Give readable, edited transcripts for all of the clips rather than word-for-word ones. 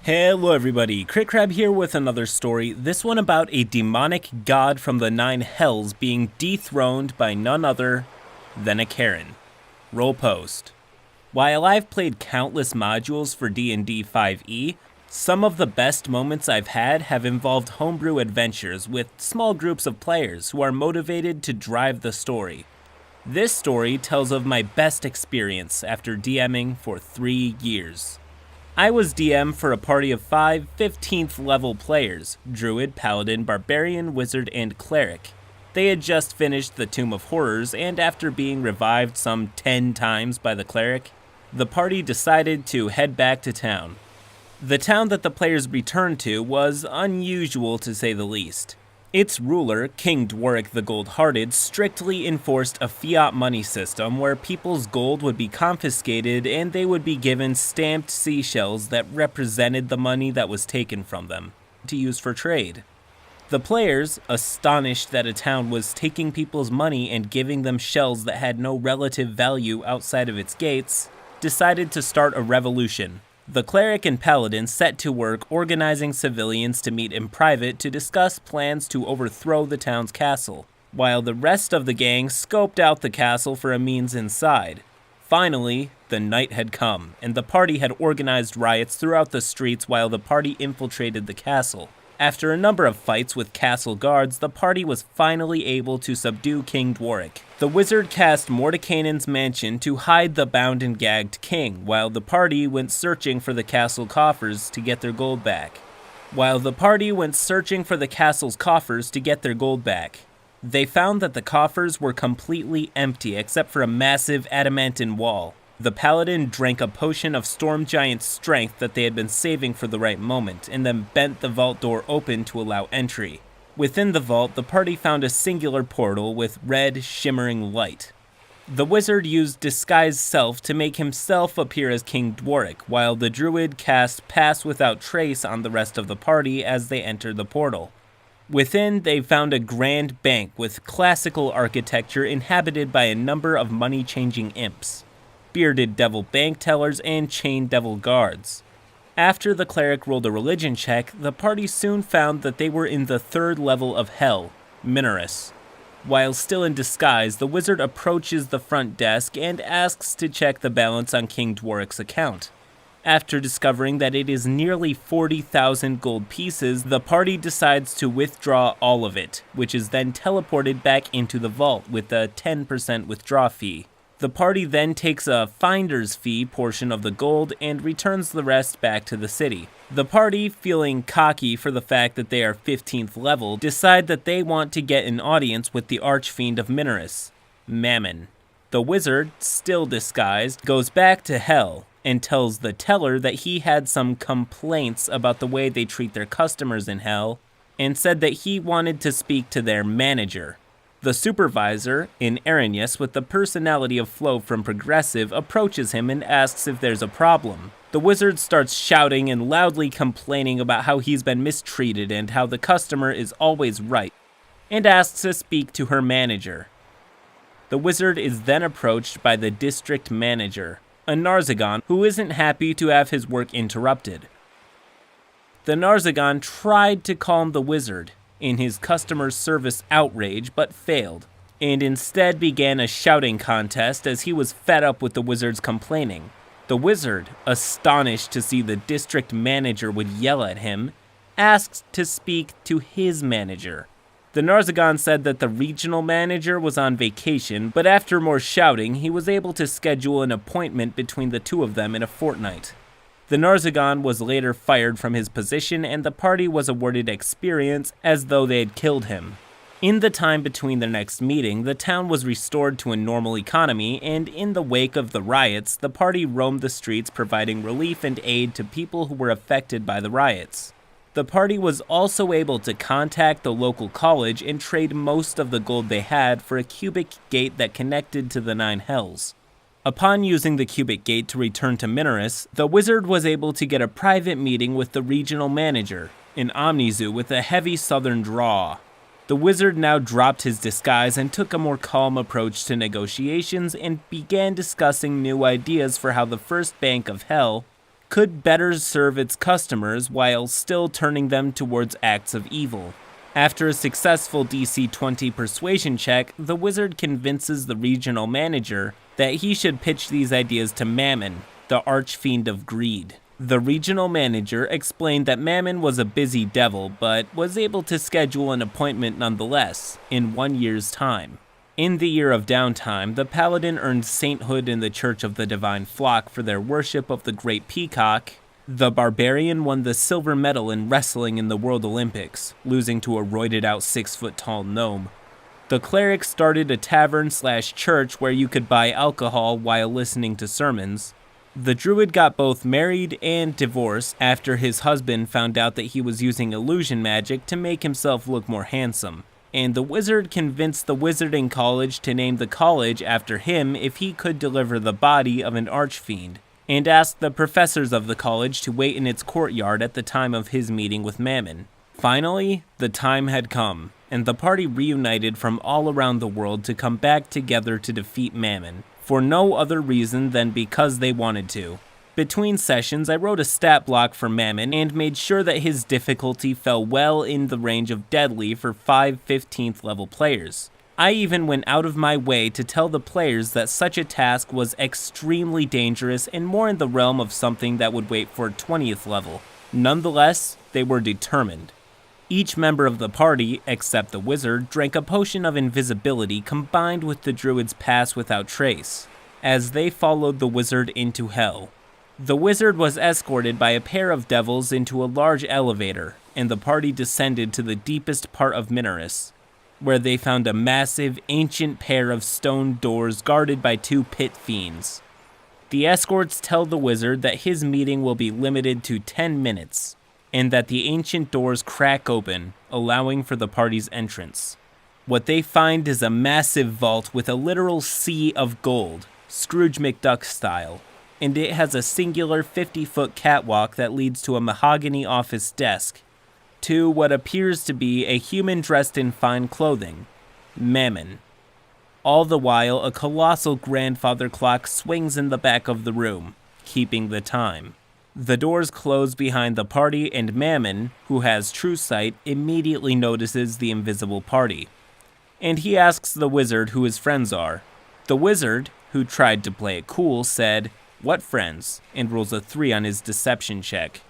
Hello everybody, CritCrab here with another story, this one about a demonic god from the 9 hells being dethroned by none other than a Karen. Roll post. While I've played countless modules for D&D 5e, some of the best moments I've had have involved homebrew adventures with small groups of players who are motivated to drive the story. This story tells of my best experience after DMing for 3 years. I was DM for a party of 5 15th level players, Druid, Paladin, Barbarian, Wizard, and Cleric. They had just finished the Tomb of Horrors, and after being revived some 10 times by the Cleric, the party decided to head back to town. The town that the players returned to was unusual to say the least. Its ruler, King Dworic the Gold-Hearted, strictly enforced a fiat money system where people's gold would be confiscated and they would be given stamped seashells that represented the money that was taken from them, to use for trade. The players, astonished that a town was taking people's money and giving them shells that had no relative value outside of its gates, decided to start a revolution. The Cleric and Paladin set to work organizing civilians to meet in private to discuss plans to overthrow the town's castle, while the rest of the gang scoped out the castle for a means inside. Finally, the night had come, and the party had organized riots throughout the streets while the party infiltrated the castle. After a number of fights with castle guards, the party was finally able to subdue King Dworic. The wizard cast Mordenkainen's mansion to hide the bound and gagged king, while the party went searching for the castle coffers to get their gold back. They found that the coffers were completely empty except for a massive adamantine wall. The paladin drank a potion of storm giant strength that they had been saving for the right moment, and then bent the vault door open to allow entry. Within the vault, the party found a singular portal with red, shimmering light. The wizard used Disguise Self to make himself appear as King Dworic, while the druid cast Pass Without Trace on the rest of the party as they entered the portal. Within, they found a grand bank with classical architecture inhabited by a number of money-changing imps, bearded devil bank tellers, and chained devil guards. After the cleric rolled a religion check, the party soon found that they were in the 3rd level of hell, Minoris. While still in disguise, the wizard approaches the front desk and asks to check the balance on King Dworic's account. After discovering that it is nearly 40,000 gold pieces, the party decides to withdraw all of it, which is then teleported back into the vault with a 10% withdraw fee. The party then takes a finder's fee portion of the gold and returns the rest back to the city. The party, feeling cocky for the fact that they are 15th level, decide that they want to get an audience with the archfiend of Minoris, Mammon. The wizard, still disguised, goes back to hell and tells the teller that he had some complaints about the way they treat their customers in hell, and said that he wanted to speak to their manager. The supervisor, in Arrhenius with the personality of Flo from Progressive, approaches him and asks if there's a problem. The wizard starts shouting and loudly complaining about how he's been mistreated and how the customer is always right, and asks to speak to her manager. The wizard is then approached by the district manager, a Narzagon who isn't happy to have his work interrupted. The Narzagon tried to calm the wizard in his customer service outrage, but failed, and instead began a shouting contest as he was fed up with the wizard's complaining. The wizard, astonished to see the district manager would yell at him, asked to speak to his manager. The Narzagon said that the regional manager was on vacation, but after more shouting, he was able to schedule an appointment between the two of them in a fortnight. The Narzagon was later fired from his position, and the party was awarded experience as though they had killed him. In the time between their next meeting, the town was restored to a normal economy, and in the wake of the riots, the party roamed the streets providing relief and aid to people who were affected by the riots. The party was also able to contact the local college and trade most of the gold they had for a cubic gate that connected to the 9 hells. Upon using the cubic gate to return to Minoris, the wizard was able to get a private meeting with the regional manager, an Omnizu with a heavy southern drawl. The wizard now dropped his disguise and took a more calm approach to negotiations and began discussing new ideas for how the first bank of hell could better serve its customers while still turning them towards acts of evil. After a successful DC-20 persuasion check, the wizard convinces the regional manager that he should pitch these ideas to Mammon, the archfiend of greed. The regional manager explained that Mammon was a busy devil, but was able to schedule an appointment nonetheless, in 1 year's time. In the year of downtime, the paladin earned sainthood in the Church of the Divine Flock for their worship of the Great Peacock. The barbarian won the silver medal in wrestling in the World Olympics, losing to a roided-out 6-foot-tall gnome. The cleric started a tavern/church where you could buy alcohol while listening to sermons. The druid got both married and divorced after his husband found out that he was using illusion magic to make himself look more handsome. And the wizard convinced the Wizarding College to name the college after him if he could deliver the body of an archfiend, and asked the professors of the college to wait in its courtyard at the time of his meeting with Mammon. Finally, the time had come, and the party reunited from all around the world to come back together to defeat Mammon, for no other reason than because they wanted to. Between sessions, I wrote a stat block for Mammon and made sure that his difficulty fell well in the range of deadly for 5 15th level players. I even went out of my way to tell the players that such a task was extremely dangerous and more in the realm of something that would wait for 20th level. Nonetheless, they were determined. Each member of the party, except the wizard, drank a potion of invisibility combined with the druid's pass without trace, as they followed the wizard into hell. The wizard was escorted by a pair of devils into a large elevator, and the party descended to the deepest part of Minaris, where they found a massive, ancient pair of stone doors guarded by 2 pit fiends. The escorts tell the wizard that his meeting will be limited to 10 minutes, and that the ancient doors crack open, allowing for the party's entrance. What they find is a massive vault with a literal sea of gold, Scrooge McDuck style, and it has a singular 50-foot catwalk that leads to a mahogany office desk, to what appears to be a human dressed in fine clothing, Mammon. All the while, a colossal grandfather clock swings in the back of the room, keeping the time. The doors close behind the party, and Mammon, who has true sight, immediately notices the invisible party. And he asks the wizard who his friends are. The wizard, who tried to play it cool, said, "What friends?" and rolls a 3 on his deception check.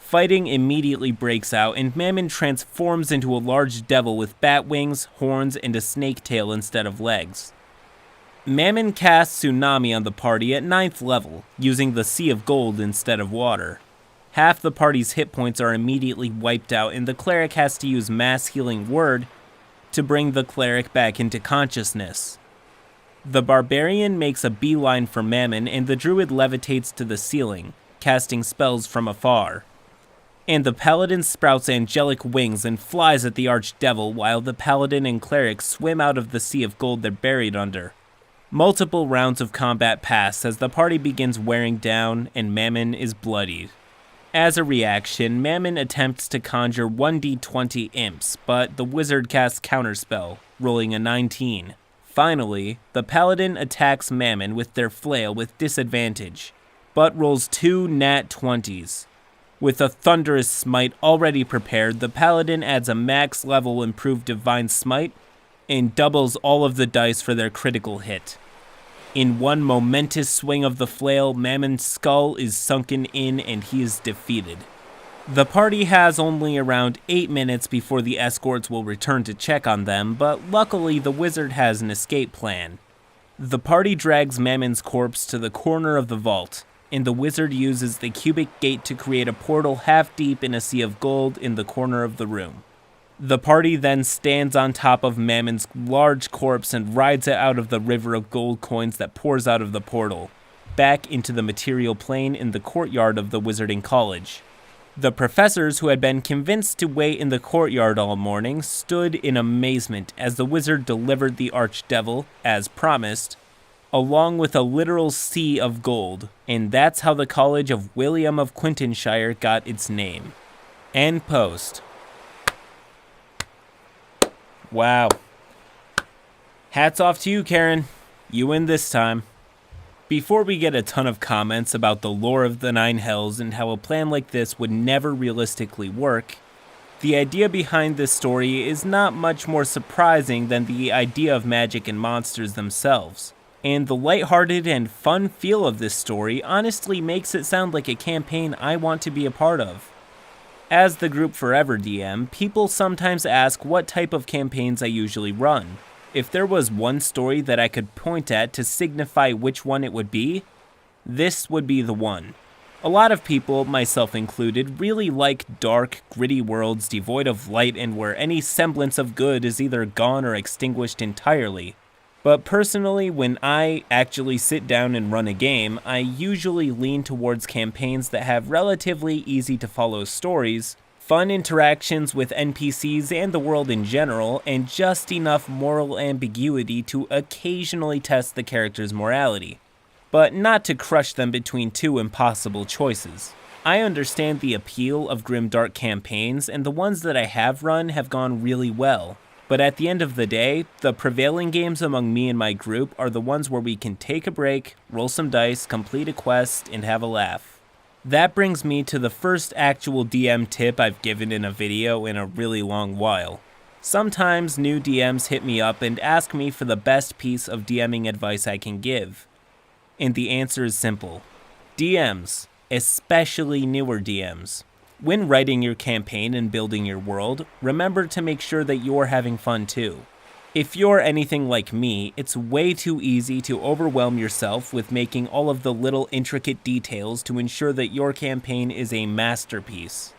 Fighting immediately breaks out, and Mammon transforms into a large devil with bat wings, horns, and a snake tail instead of legs. Mammon casts Tsunami on the party at 9th level, using the Sea of Gold instead of water. Half the party's hit points are immediately wiped out, and the cleric has to use Mass Healing Word to bring the cleric back into consciousness. The barbarian makes a beeline for Mammon, and the druid levitates to the ceiling, casting spells from afar. And the paladin sprouts angelic wings and flies at the archdevil while the paladin and cleric swim out of the sea of gold they're buried under. Multiple rounds of combat pass as the party begins wearing down and Mammon is bloodied. As a reaction, Mammon attempts to conjure 1d20 imps, but the wizard casts Counterspell, rolling a 19. Finally, the paladin attacks Mammon with their flail with disadvantage, but rolls 2 nat 20s. With a thunderous smite already prepared, the paladin adds a max level improved divine smite and doubles all of the dice for their critical hit. In one momentous swing of the flail, Mammon's skull is sunken in and he is defeated. The party has only around 8 minutes before the escorts will return to check on them, but luckily the wizard has an escape plan. The party drags Mammon's corpse to the corner of the vault, and the wizard uses the cubic gate to create a portal half deep in a sea of gold in the corner of the room. The party then stands on top of Mammon's large corpse and rides it out of the river of gold coins that pours out of the portal, back into the material plane in the courtyard of the Wizarding College. The professors, who had been convinced to wait in the courtyard all morning, stood in amazement as the wizard delivered the archdevil, as promised, along with a literal sea of gold, and that's how the College of William of Quintonshire got its name. End post. Wow. Hats off to you, Karen. You win this time. Before we get a ton of comments about the lore of the Nine Hells and how a plan like this would never realistically work, the idea behind this story is not much more surprising than the idea of magic and monsters themselves. And the lighthearted and fun feel of this story honestly makes it sound like a campaign I want to be a part of. As the Group Forever DM, people sometimes ask what type of campaigns I usually run. If there was one story that I could point at to signify which one it would be, this would be the one. A lot of people, myself included, really like dark, gritty worlds devoid of light and where any semblance of good is either gone or extinguished entirely. But personally, when I actually sit down and run a game, I usually lean towards campaigns that have relatively easy to follow stories, fun interactions with NPCs and the world in general, and just enough moral ambiguity to occasionally test the character's morality, but not to crush them between two impossible choices. I understand the appeal of grimdark campaigns, and the ones that I have run have gone really well. But at the end of the day, the prevailing games among me and my group are the ones where we can take a break, roll some dice, complete a quest, and have a laugh. That brings me to the first actual DM tip I've given in a video in a really long while. Sometimes new DMs hit me up and ask me for the best piece of DMing advice I can give. And the answer is simple. DMs, especially newer DMs. When writing your campaign and building your world, remember to make sure that you're having fun too. If you're anything like me, it's way too easy to overwhelm yourself with making all of the little intricate details to ensure that your campaign is a masterpiece.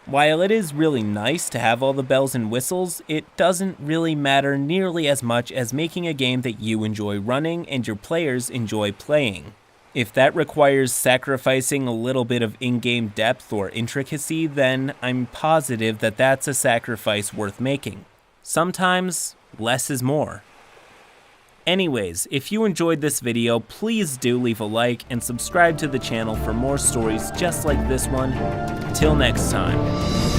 While it is really nice to have all the bells and whistles, it doesn't really matter nearly as much as making a game that you enjoy running and your players enjoy playing. If that requires sacrificing a little bit of in-game depth or intricacy, then I'm positive that that's a sacrifice worth making. Sometimes, less is more. Anyways, if you enjoyed this video, please do leave a like and subscribe to the channel for more stories just like this one. Till next time.